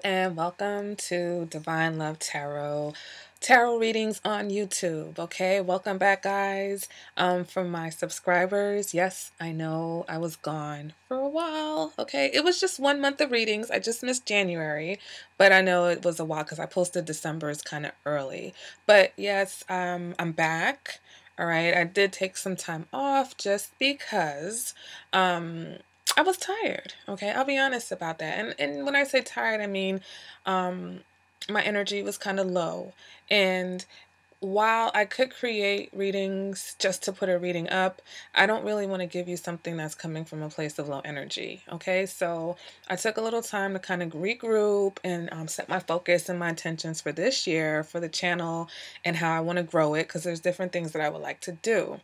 and welcome to Divine Love Tarot readings on YouTube. Okay, welcome back, guys. From my subscribers, yes, I know I was gone for a while. Okay, it was just 1 month of readings. I just missed January, but I know it was a while because I posted December's kind of early. But yes, I'm back. All right, I did take some time off just because I was tired. Okay, I'll be honest about that. And when I say tired, I mean um my energy was kind of low. And while I could create readings just to put a reading up, I don't really want to give you something that's coming from a place of low energy. Okay, so I took a little time to kind of regroup and set my focus and my intentions for this year for the channel and how I want to grow it, because there's different things that I would like to do.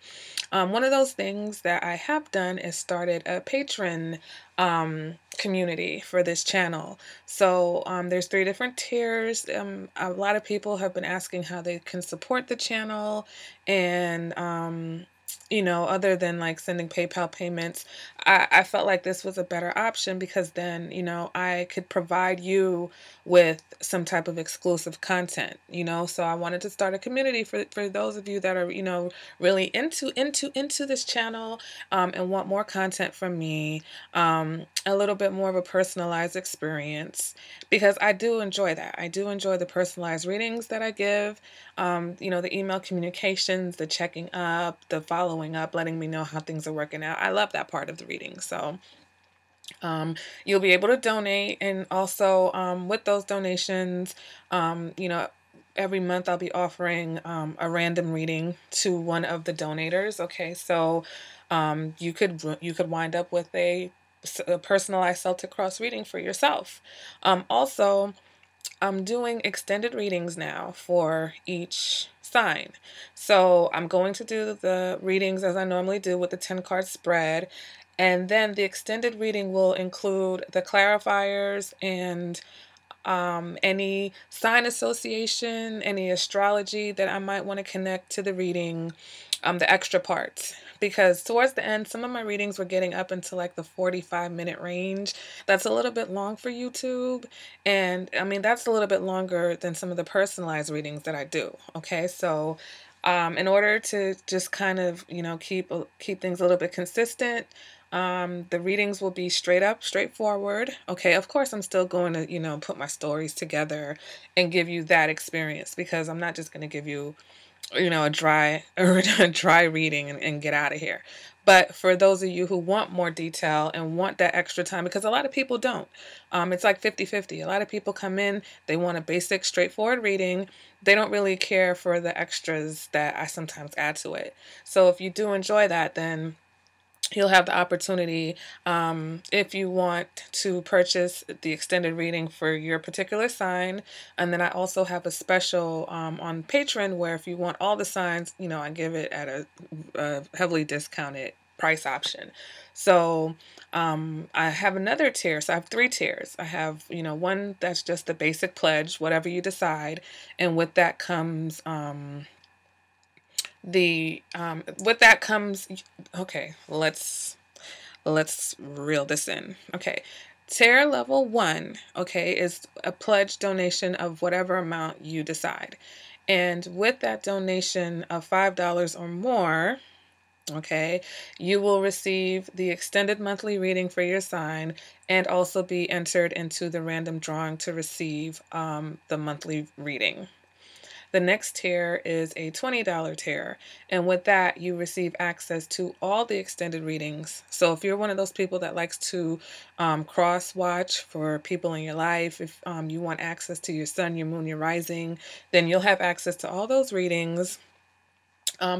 One of those things that I have done is started a Patron community for this channel. So there's 3 different tiers. A lot of people have been asking how they can support the channel, and other than like sending PayPal payments, I felt like this was a better option because then, I could provide you with some type of exclusive content, so I wanted to start a community for those of you that are, really into this channel, and want more content from me, a little bit more of a personalized experience, because I do enjoy that. I do enjoy the personalized readings that I give, the email communications, the checking up, the following up, letting me know how things are working out. I love that part of the reading. So you'll be able to donate, and also with those donations, every month I'll be offering a random reading to one of the donators. Okay, so you could wind up with a personalized Celtic cross reading for yourself. Also, I'm doing extended readings now for each sign. So I'm going to do the readings as I normally do with the 10-card spread. And then the extended reading will include the clarifiers and any sign association, any astrology that I might want to connect to the reading, the extra parts. Because towards the end, some of my readings were getting up into like the 45-minute range. That's a little bit long for YouTube. And I mean, that's a little bit longer than some of the personalized readings that I do. Okay, so in order to just kind of, keep things a little bit consistent, the readings will be straightforward. Okay, of course, I'm still going to, put my stories together and give you that experience, because I'm not just going to give you, a dry or a dry reading and get out of here. But for those of you who want more detail and want that extra time, because a lot of people don't, it's like 50-50. A lot of people come in, they want a basic, straightforward reading. They don't really care for the extras that I sometimes add to it. So if you do enjoy that, then you'll have the opportunity, if you want to purchase the extended reading for your particular sign. And then I also have a special on Patreon where if you want all the signs, I give it at a heavily discounted price option. So I have another tier. So I have 3 tiers. I have, one that's just the basic pledge, whatever you decide. And with that comes okay, let's reel this in. Okay, tier level 1, okay, is a pledge donation of whatever amount you decide, and with that donation of $5 or more, okay, you will receive the extended monthly reading for your sign and also be entered into the random drawing to receive the monthly reading. The next tier is a $20 tier, and with that, you receive access to all the extended readings. So if you're one of those people that likes to cross-watch for people in your life, if you want access to your sun, your moon, your rising, then you'll have access to all those readings.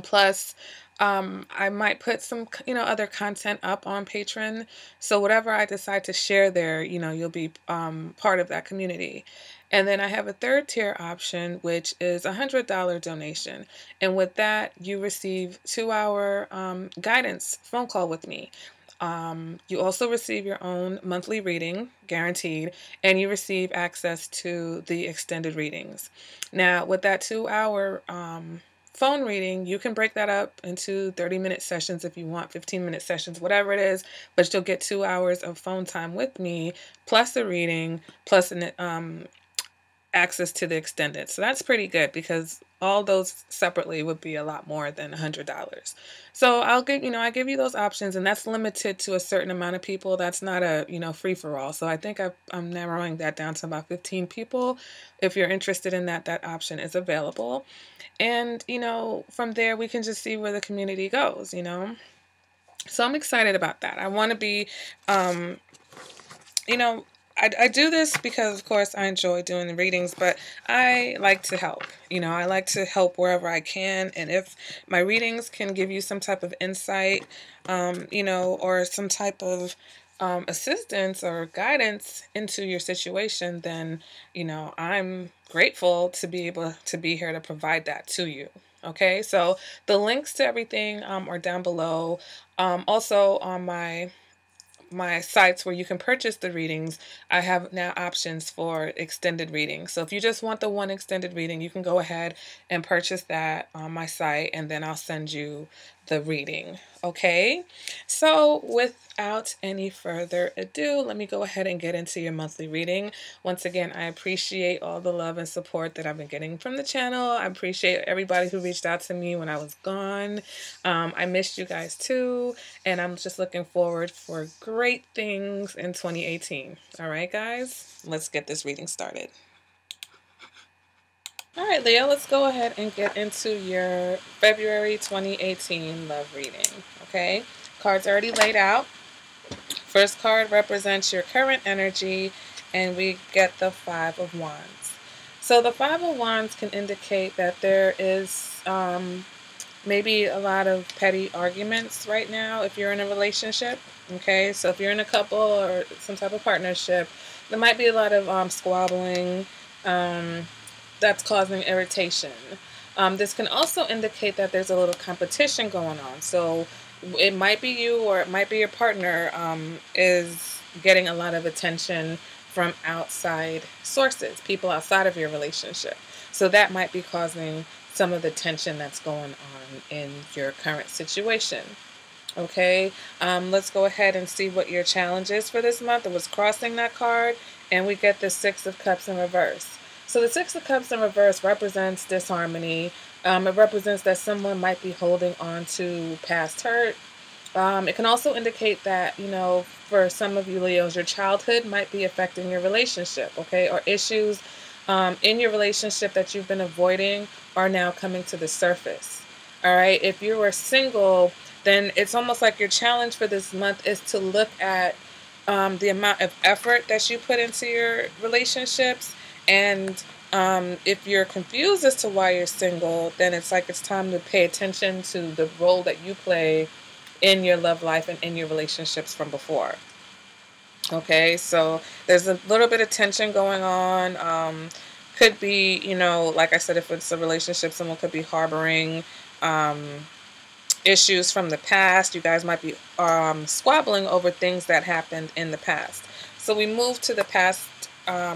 Plus, I might put some, other content up on Patreon. So whatever I decide to share there, you'll be part of that community. And then I have a 3rd tier option, which is a $100 donation. And with that, you receive 2-hour guidance phone call with me. You also receive your own monthly reading, guaranteed, and you receive access to the extended readings. Now, with that 2-hour phone reading, you can break that up into 30-minute sessions if you want, 15-minute sessions, whatever it is, but you'll get 2 hours of phone time with me, plus the reading, plus an access to the extended. So that's pretty good because all those separately would be a lot more than $100. So I give you those options, and that's limited to a certain amount of people. That's not a, free for all. So I think I'm narrowing that down to about 15 people. If you're interested in that, that option is available. And, from there we can just see where the community goes. So I'm excited about that. I want to be, you know, I do this because, of course, I enjoy doing the readings, but I like to help. I like to help wherever I can. And if my readings can give you some type of insight, or some type of assistance or guidance into your situation, then, I'm grateful to be able to be here to provide that to you. Okay, so the links to everything are down below. Also on my sites where you can purchase the readings, I have now options for extended readings. So if you just want the one extended reading, you can go ahead and purchase that on my site, and then I'll send you the reading. Okay, so without any further ado, let me go ahead and get into your monthly reading. Once again, I appreciate all the love and support that I've been getting from the channel. I appreciate everybody who reached out to me when I was gone. I missed you guys too, and I'm just looking forward for great things in 2018. All right, guys, let's get this reading started. All right, Leo, let's go ahead and get into your February 2018 love reading, okay? Cards already laid out. First card represents your current energy, and we get the Five of Wands. So the Five of Wands can indicate that there is maybe a lot of petty arguments right now if you're in a relationship, okay? So if you're in a couple or some type of partnership, there might be a lot of squabbling, that's causing irritation. This can also indicate that there's a little competition going on. So it might be you, or it might be your partner is getting a lot of attention from outside sources, people outside of your relationship. So that might be causing some of the tension that's going on in your current situation. Okay, let's go ahead and see what your challenge is for this month. It was crossing that card, and we get the Six of Cups in reverse. So the Six of Cups in reverse represents disharmony. It represents that someone might be holding on to past hurt. It can also indicate that, for some of you Leos, your childhood might be affecting your relationship, okay? Or issues in your relationship that you've been avoiding are now coming to the surface. All right, if you are single, then it's almost like your challenge for this month is to look at the amount of effort that you put into your relationships. And if you're confused as to why you're single, then it's like it's time to pay attention to the role that you play in your love life and in your relationships from before. Okay, so there's a little bit of tension going on. Could be, like I said, if it's a relationship, someone could be harboring issues from the past. You guys might be squabbling over things that happened in the past. So we move to the past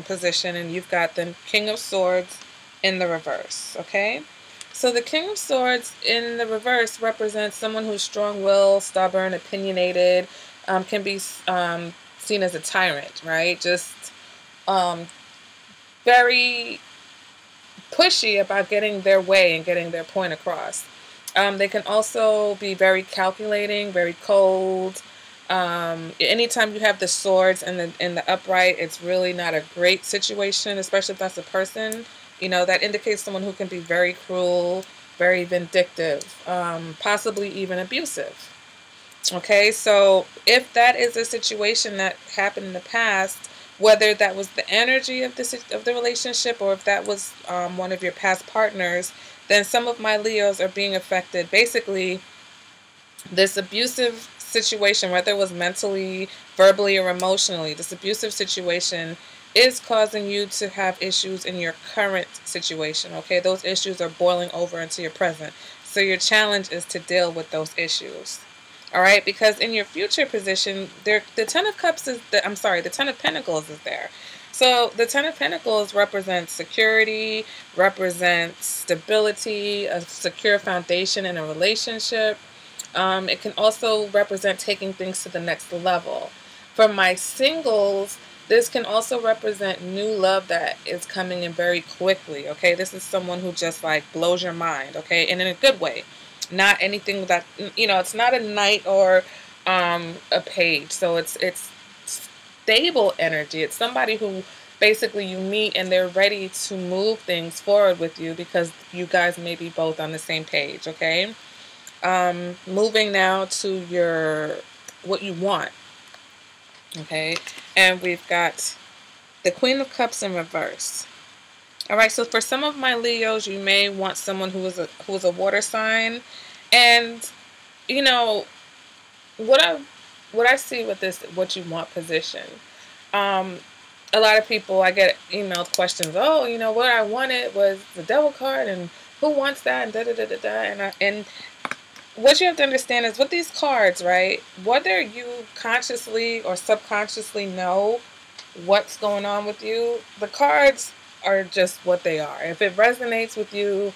position, and you've got the King of Swords in the reverse. Okay, so the King of Swords in the reverse represents someone who's strong-willed, stubborn, opinionated, can be seen as a tyrant, right? Just very pushy about getting their way and getting their point across. They can also be very calculating, very cold. Anytime you have the swords and the upright, it's really not a great situation, especially if that's a person. That indicates someone who can be very cruel, very vindictive, possibly even abusive. Okay, so if that is a situation that happened in the past, whether that was the energy of the relationship, or if that was one of your past partners, then some of my Leos are being affected. Basically, this abusive situation, whether it was mentally, verbally, or emotionally, this abusive situation is causing you to have issues in your current situation. Okay, those issues are boiling over into your present. So your challenge is to deal with those issues. All right, because in your future position, the Ten of Cups is the Ten of Pentacles is there. So the Ten of Pentacles represents security, represents stability, a secure foundation in a relationship. It can also represent taking things to the next level. For my singles, this can also represent new love that is coming in very quickly. Okay, this is someone who just like blows your mind. Okay, and in a good way, not anything that, you know. It's not a knight or a page, so it's stable energy. It's somebody who basically you meet and they're ready to move things forward with you because you guys may be both on the same page. Okay, moving now to your what you want. Okay, and we've got the Queen of Cups in reverse. All right, so for some of my Leos, you may want someone who is a water sign, and you know what I see with this what you want position. A lot of people, I get emailed questions. Oh, you know what I wanted was the Devil card, and who wants that, and da da da da da. And what you have to understand is with these cards, right? Whether you consciously or subconsciously know what's going on with you, the cards are just what they are. If it resonates with you,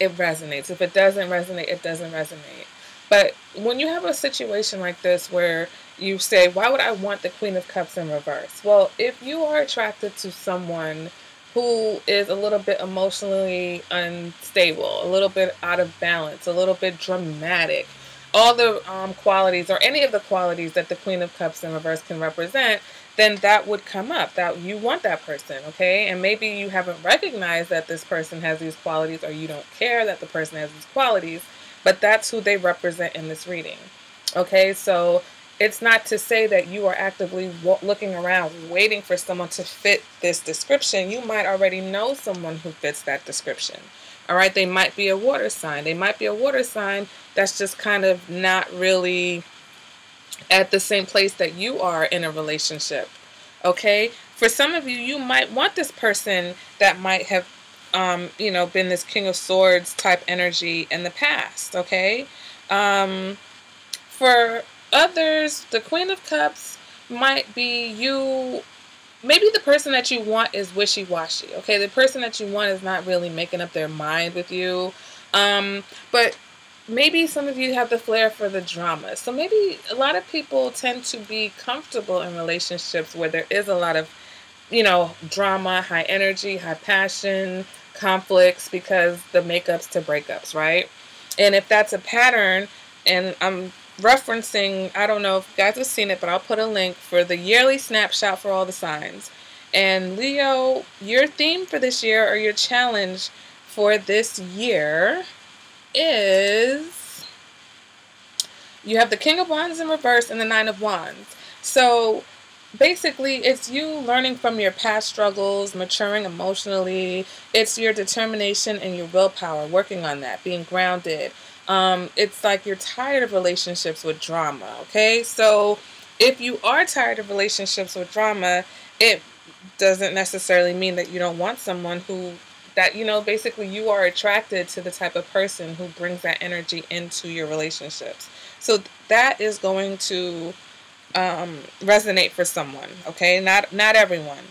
it resonates. If it doesn't resonate, it doesn't resonate. But when you have a situation like this where you say, why would I want the Queen of Cups in reverse? Well, if you are attracted to someone who is a little bit emotionally unstable, a little bit out of balance, a little bit dramatic, all the qualities or any of the qualities that the Queen of Cups in reverse can represent, then that would come up, that you want that person, okay? And maybe you haven't recognized that this person has these qualities, or you don't care that the person has these qualities, but that's who they represent in this reading, okay? So it's not to say that you are actively looking around waiting for someone to fit this description. You might already know someone who fits that description. All right, they might be a water sign. They might be a water sign that's just kind of not really at the same place that you are in a relationship. Okay, for some of you, you might want this person that might have been this King of Swords type energy in the past. Okay, for others, the Queen of Cups might be you. Maybe the person that you want is wishy-washy. Okay, the person that you want is not really making up their mind with you. But maybe some of you have the flair for the drama. So maybe a lot of people tend to be comfortable in relationships where there is a lot of, drama, high energy, high passion, conflicts, because the makeups to breakups, right? And if that's a pattern, and I'm referencing, I don't know if you guys have seen it, but I'll put a link for the yearly snapshot for all the signs. And Leo, your theme for this year, or your challenge for this year, is you have the King of Wands in reverse and the Nine of Wands. So basically, it's you learning from your past struggles, maturing emotionally. It's your determination and your willpower, working on that, being grounded. It's like you're tired of relationships with drama, okay? So if you are tired of relationships with drama, it doesn't necessarily mean that you don't want someone basically you are attracted to the type of person who brings that energy into your relationships. So that is going to resonate for someone, okay? Not everyone.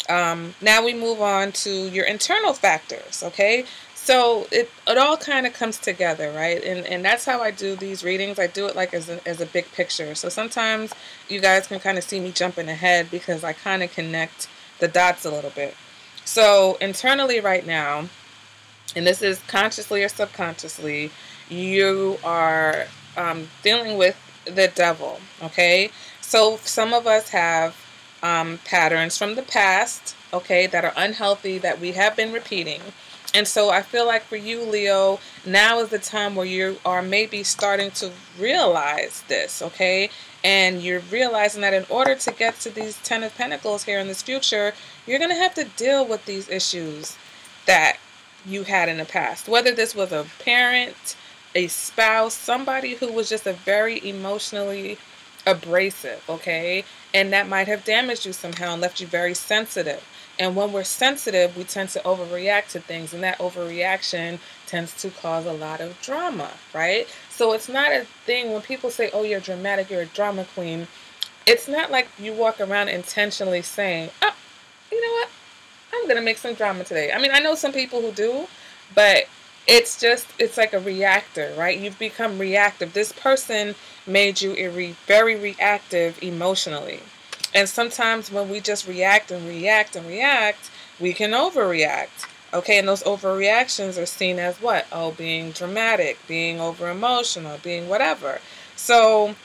Now we move on to your internal factors, okay? So it all kind of comes together, right? And that's how I do these readings. I do it like as a big picture. So sometimes you guys can kind of see me jumping ahead because I kind of connect the dots a little bit. So internally right now, and this is consciously or subconsciously, you are dealing with the devil, okay? So some of us have patterns from the past, okay, that are unhealthy that we have been repeating. And so I feel like for you, Leo, now is the time where you are maybe starting to realize this, okay? And you're realizing that in order to get to these 10 of Pentacles here in this future, you're going to have to deal with these issues that you had in the past. Whether this was a parent, a spouse, somebody who was just a very emotionally abrasive, okay? And that might have damaged you somehow and left you very sensitive. And when we're sensitive, we tend to overreact to things, and that overreaction tends to cause a lot of drama, right? So it's not a thing when people say, oh, you're dramatic, you're a drama queen. It's not like you walk around intentionally saying, oh, you know what? I'm going to make some drama today. I mean, I know some people who do, but it's like a reactor, right? You've become reactive. This person made you very reactive emotionally. And sometimes when we just react and react and react, we can overreact. Okay, and those overreactions are seen as what? Oh, being dramatic, being over emotional, being whatever. So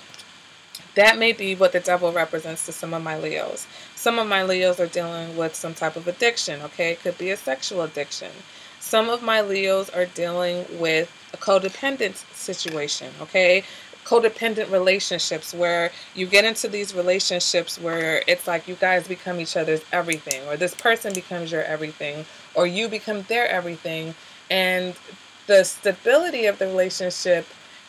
that may be what the devil represents to some of my Leos. Some of my Leos are dealing with some type of addiction, okay? It could be a sexual addiction. Some of my Leos are dealing with a codependent situation, okay? Codependent relationships where you get into these relationships where it's like you guys become each other's everything, or this person becomes your everything, or you become their everything, and the stability of the relationship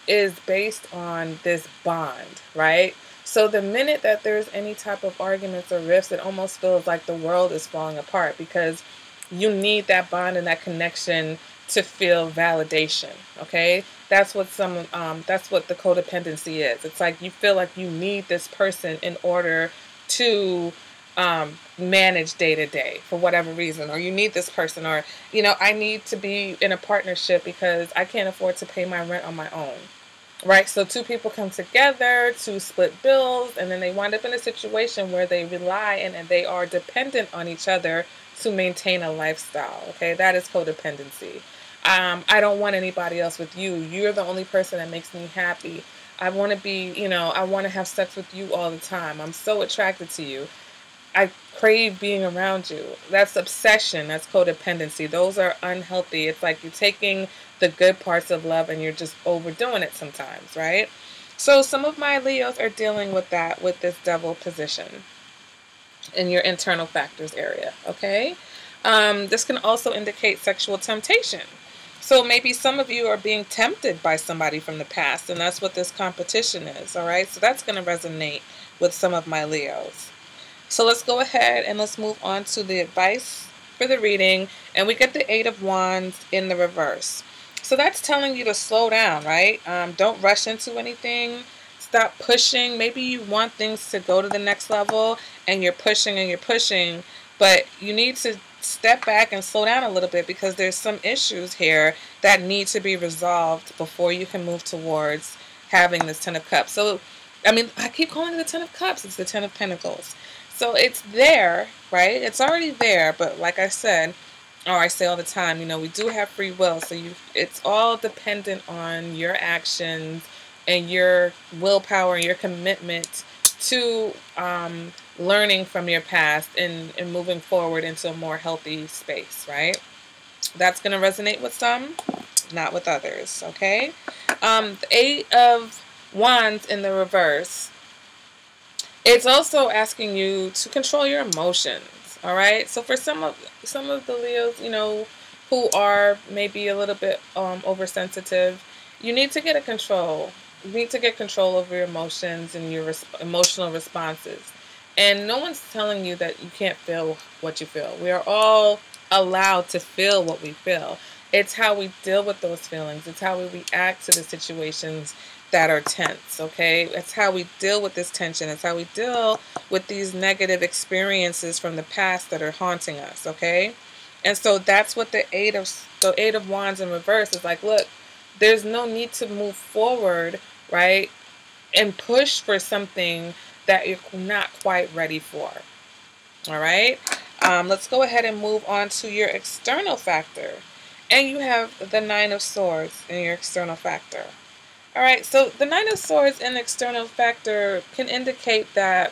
is based on this bond, right? So the minute that there's any type of arguments or rifts, it almost feels like the world is falling apart because you need that bond and that connection to feel validation. Okay, that's what the codependency is. It's like you feel like you need this person in order to manage day to day for whatever reason, or you need this person, or I need to be in a partnership because I can't afford to pay my rent on my own. Right, so two people come together to split bills, and then they wind up in a situation where they rely and they are dependent on each other to maintain a lifestyle. Okay, that is codependency. I don't want anybody else with you. You're the only person that makes me happy. I want to be, I want to have sex with you all the time. I'm so attracted to you. I crave being around you. That's obsession. That's codependency. Those are unhealthy. It's like you're taking the good parts of love and you're just overdoing it sometimes, right? So some of my Leos are dealing with that, with this devil position in your internal factors area, okay? This can also indicate sexual temptation. So maybe some of you are being tempted by somebody from the past, and that's what this competition is, all right? So that's going to resonate with some of my Leos. So let's go ahead and let's move on to the advice for the reading. And we get the Eight of Wands in the reverse. So that's telling you to slow down, right? Don't rush into anything. Stop pushing. Maybe you want things to go to the next level and you're pushing, but you need to step back and slow down a little bit because there's some issues here that need to be resolved before you can move towards having this Ten of Cups. So, I mean, I keep calling it the Ten of Cups. It's the Ten of Pentacles. So it's there, right? It's already there, but like I said, or I say all the time, we do have free will. So it's all dependent on your actions and your willpower and your commitment to learning from your past and moving forward into a more healthy space, right? That's going to resonate with some, not with others, okay? The Eight of Wands in the reverse. It's also asking you to control your emotions, all right? So for some of the Leos, who are maybe a little bit oversensitive, you need to get control. You need to get control over your emotions and your emotional responses. And no one's telling you that you can't feel what you feel. We are all allowed to feel what we feel. It's how we deal with those feelings. It's how we react to the situations that are tense, okay? It's how we deal with this tension. It's how we deal with these negative experiences from the past that are haunting us, okay? And so that's what the Eight of Wands in reverse is like. Look, there's no need to move forward, right? And push for something that you're not quite ready for. All right? Let's go ahead and move on to your external factor. And you have the Nine of Swords in your external factor. All right, so the Nine of Swords in the external factor can indicate that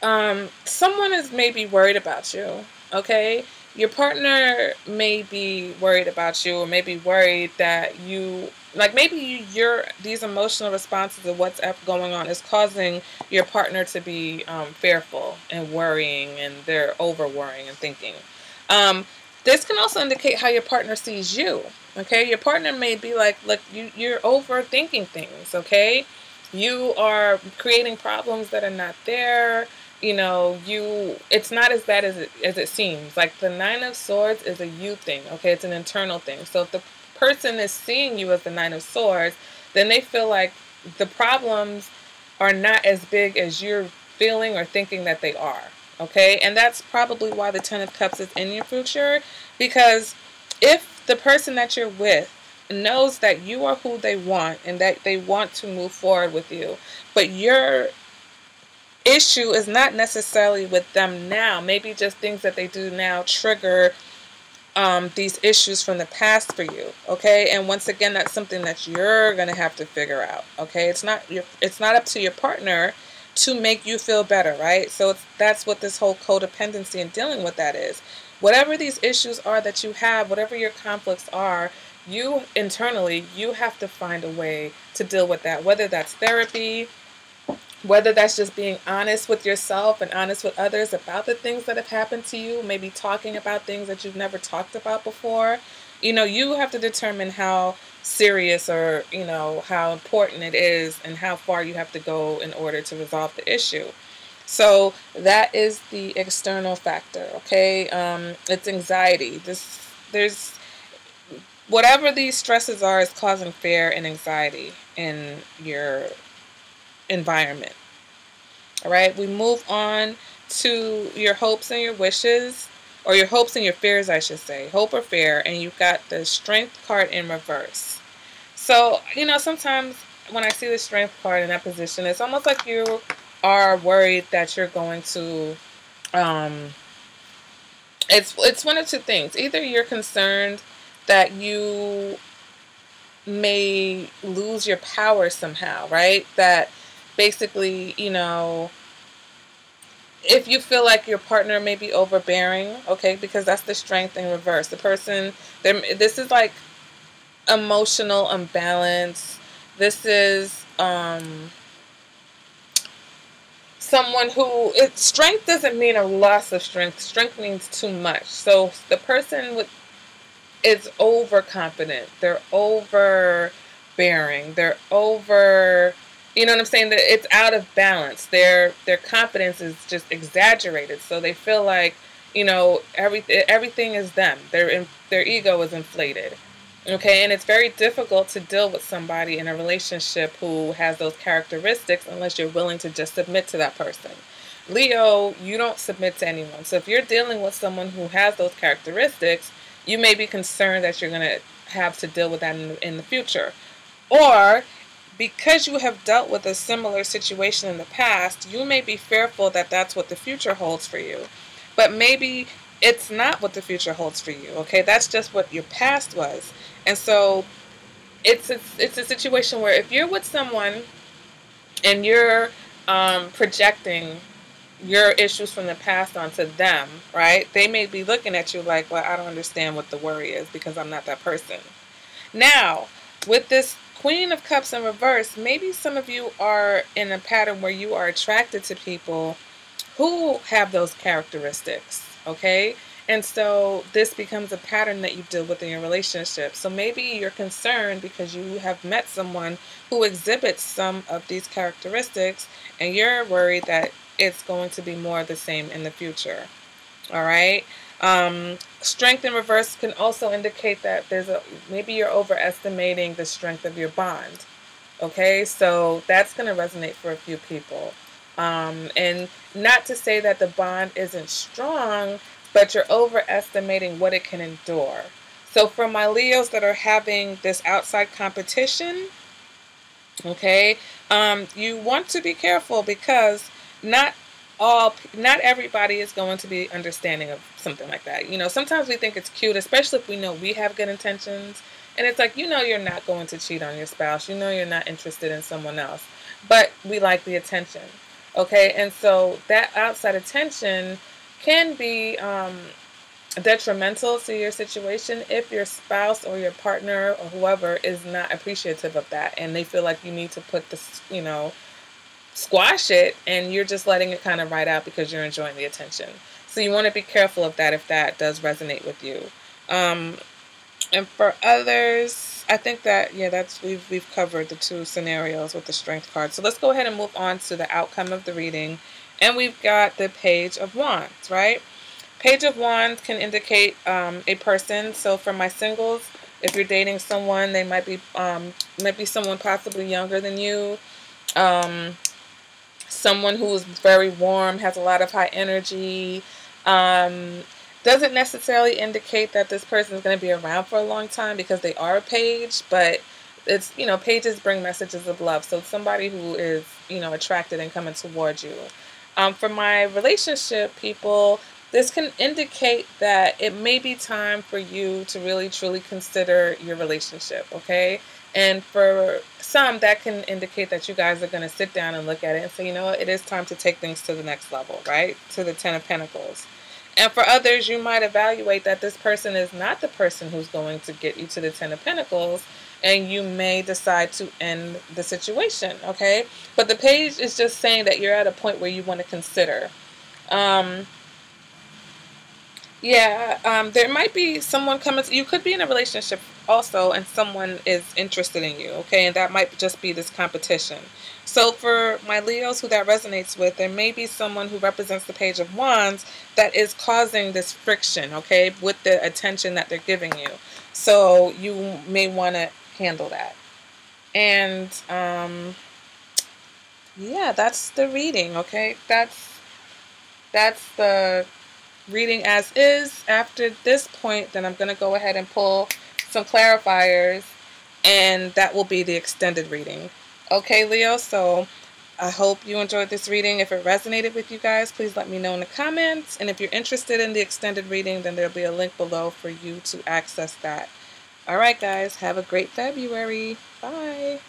someone is maybe worried about you, okay? Your partner may be worried about you, or maybe worried that these emotional responses of what's going on is causing your partner to be fearful and worrying, and they're over worrying and thinking. This can also indicate how your partner sees you. Okay, your partner may be like, look, you're overthinking things, okay? You are creating problems that are not there. It's not as bad as it seems. Like the Nine of Swords is a you thing, okay? It's an internal thing. So if the person is seeing you as the Nine of Swords, then they feel like the problems are not as big as you're feeling or thinking that they are. Okay, and that's probably why the Ten of Cups is in your future, because if the person that you're with knows that you are who they want and that they want to move forward with you, but your issue is not necessarily with them now, maybe just things that they do now trigger these issues from the past for you. Okay, and once again, that's something that you're gonna have to figure out. Okay, it's not up to your partner to make you feel better, right? So that's what this whole codependency and dealing with that is. Whatever these issues are that you have, whatever your conflicts are, you internally, you have to find a way to deal with that, whether that's therapy, whether that's just being honest with yourself and honest with others about the things that have happened to you, maybe talking about things that you've never talked about before. You have to determine how serious or, how important it is and how far you have to go in order to resolve the issue. So that is the external factor, okay? It's anxiety. There's whatever these stresses are is causing fear and anxiety in your environment. All right, we move on to your hopes and your wishes, or your hopes and your fears, I should say. Hope or fear, and you've got the Strength card in reverse. So, sometimes when I see the Strength card in that position, it's almost like you are worried that you're going to, it's one of two things. Either you're concerned that you may lose your power somehow, right? That basically, if you feel like your partner may be overbearing, okay, because that's the Strength in reverse. The person, this is like emotional imbalance. This is someone who, strength doesn't mean a loss of strength. Strength means too much. So the person is overconfident. They're overbearing. They're over, you know what I'm saying? That it's out of balance. Their confidence is just exaggerated. So they feel like, everything is them. Their ego is inflated. Okay, and it's very difficult to deal with somebody in a relationship who has those characteristics unless you're willing to just submit to that person. Leo, you don't submit to anyone. So if you're dealing with someone who has those characteristics, you may be concerned that you're going to have to deal with that in the future. Or because you have dealt with a similar situation in the past, you may be fearful that that's what the future holds for you. But maybe it's not what the future holds for you, okay? That's just what your past was. And so it's a situation where if you're with someone and you're projecting your issues from the past onto them, right? They may be looking at you like, well, I don't understand what the worry is because I'm not that person. Now, with this Queen of Cups in reverse, maybe some of you are in a pattern where you are attracted to people who have those characteristics, okay? And so this becomes a pattern that you deal with in your relationship. So maybe you're concerned because you have met someone who exhibits some of these characteristics and you're worried that it's going to be more of the same in the future. All right. Strength in reverse can also indicate that maybe you're overestimating the strength of your bond. Okay, so that's going to resonate for a few people. And not to say that the bond isn't strong, but you're overestimating what it can endure. So for my Leos that are having this outside competition, okay, you want to be careful because not everybody is going to be understanding of something like that. Sometimes we think it's cute, especially if we know we have good intentions. And it's like, you're not going to cheat on your spouse. You're not interested in someone else. But we like the attention. Okay, and so that outside attention can be detrimental to your situation if your spouse or your partner or whoever is not appreciative of that. And they feel like you need to put this, squash it, and you're just letting it kind of ride out because you're enjoying the attention. So you want to be careful of that if that does resonate with you. And for others, I think that, we've covered the two scenarios with the Strength card. So let's go ahead and move on to the outcome of the reading. And we've got the Page of Wands, right? Page of Wands can indicate a person. So for my singles, if you're dating someone, they might be someone possibly younger than you. someone who is very warm, has a lot of high energy. Um, doesn't necessarily indicate that this person is going to be around for a long time because they are a page, but it's, pages bring messages of love. So it's somebody who is, attracted and coming towards you. For my relationship people, this can indicate that it may be time for you to really truly consider your relationship, okay? And for some, that can indicate that you guys are going to sit down and look at it and say, you know what, it is time to take things to the next level, right? To the Ten of Pentacles. And for others, you might evaluate that this person is not the person who's going to get you to the Ten of Pentacles, and you may decide to end the situation, okay? But the page is just saying that you're at a point where you want to consider. There might be someone coming. You could be in a relationship also, and someone is interested in you, okay? And that might just be this competition. So for my Leos who that resonates with, there may be someone who represents the Page of Wands that is causing this friction, okay, with the attention that they're giving you. So you may want to handle that. And that's the reading, okay? That's the reading as is. After this point, then I'm going to go ahead and pull some clarifiers, and that will be the extended reading. Okay, Leo, so I hope you enjoyed this reading. If it resonated with you guys, please let me know in the comments. And if you're interested in the extended reading, then there'll be a link below for you to access that. All right, guys, have a great February. Bye.